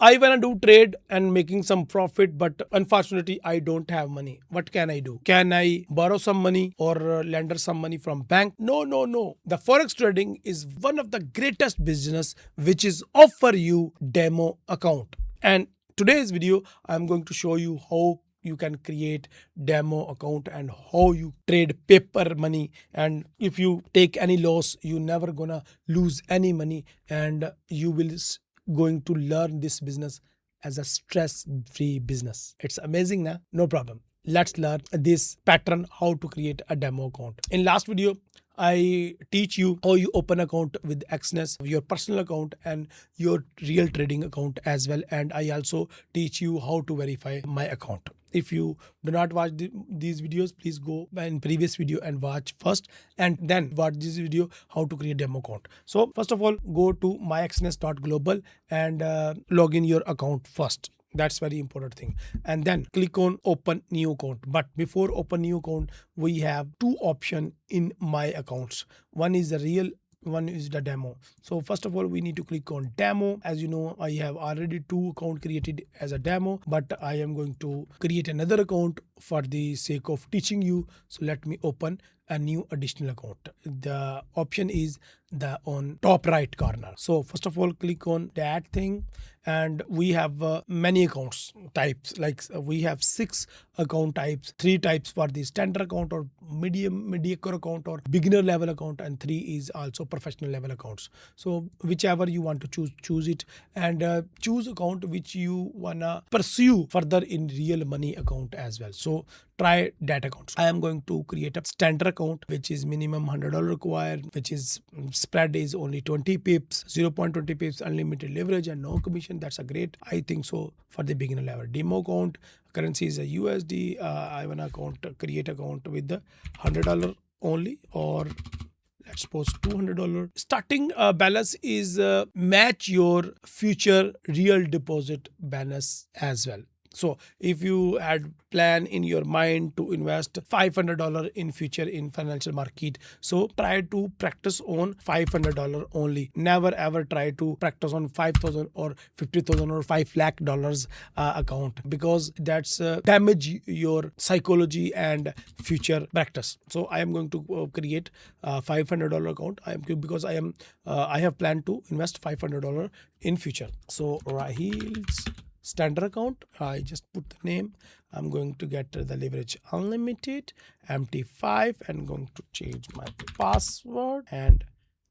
I wanna do trade and making some profit, but unfortunately I don't have money. What can I do? Can I borrow some money or lend her some money from bank? No, no, no. The forex trading is one of the greatest business which is offer you demo account. And today's video I'm going to show you how you can create demo account and how you trade paper money, and if you take any loss you never gonna lose any money, and you will going to learn this business as a stress-free business. It's amazing, na? No problem. Let's learn this pattern, how to create a demo account. In last video, I teach you how you open account with Exness, your personal account and your real trading account as well. And I also teach you how to verify my account. If you do not watch these videos, please go in previous video and watch first, and then watch this video how to create demo account. So first of all, go to myexness.global and log in your account first. That's very important thing. And then click on open new account. But before open new account, we have two options in my accounts. One is the real, one is the demo. So first of all, we need to click on demo. As you know, I have already two account created as a demo, but I am going to create another account for the sake of teaching you. So let me open a new additional account. The option is the on top right corner. So first of all, click on that thing, and we have many accounts types, like we have 6 account types, 3 types for the standard account or mediocre account or beginner level account, and 3 is also professional level accounts. So whichever you want to choose it, and choose account which you wanna pursue further in real money account as well. So try that account. I am going to create a standard account which is minimum $100 required, which is spread is only 20 pips, 0.20 pips, unlimited leverage and no commission. That's a great, I think so, for the beginner level. Demo account, currency is a USD. I want to create account with the $100 only, or let's suppose $200. Starting balance is match your future real deposit balance as well. So if you had plan in your mind to invest $500 in future in financial market, so try to practice on $500 only. Never ever try to practice on 5,000 or 50,000 or $5 lakh account, because that's damage your psychology and future practice. So I am going to create a $500 account. Because I have planned to invest $500 in future. So Rahil's standard account, I just put the name. I'm going to get the leverage unlimited MT5 and going to change my password and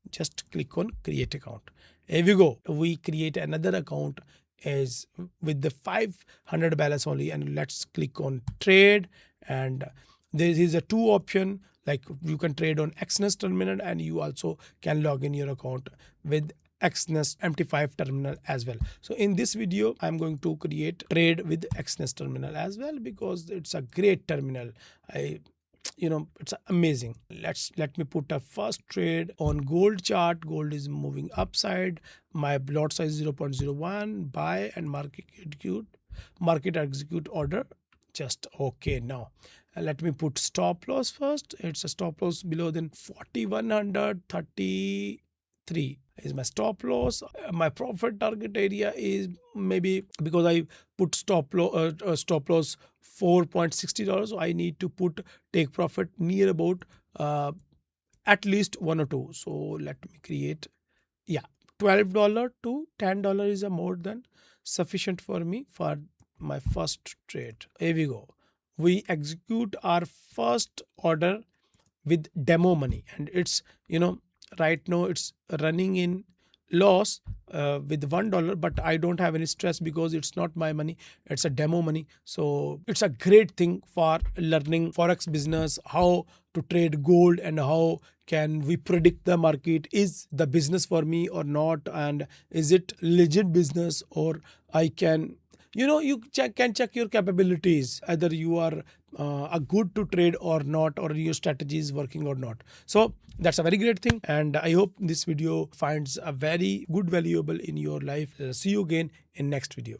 just click on create account. Here we go. We create another account is with the 500 balance only, and let's click on trade. And there is a 2 option, like you can trade on Exness Terminal, and you also can log in your account with Exness MT5 terminal as well. So in this video, I'm going to create trade with Exness Terminal as well, because it's a great terminal. It's amazing. Let me put a first trade on gold chart. Gold is moving upside. My lot size 0.01, buy and market execute order. Just okay. Now let me put stop loss first. It's a stop loss below than 4133 is my stop loss. My profit target area is, maybe because I put stop loss $4.60, so I need to take profit near about at least 1 or 2. So let me create, $12 to $10 is a more than sufficient for me for my first trade. Here we go. We execute our first order with demo money, and it's right now it's running in loss with $1, but I don't have any stress because it's not my money, it's a demo money. So it's a great thing for learning forex business, how to trade gold and how can we predict the market. Is the business for me or not, and is it legit business, or I can you can check your capabilities, either you are good to trade or not, or your strategy is working or not. So that's a very great thing, and I hope this video finds a very good valuable in your life. See you again in next video.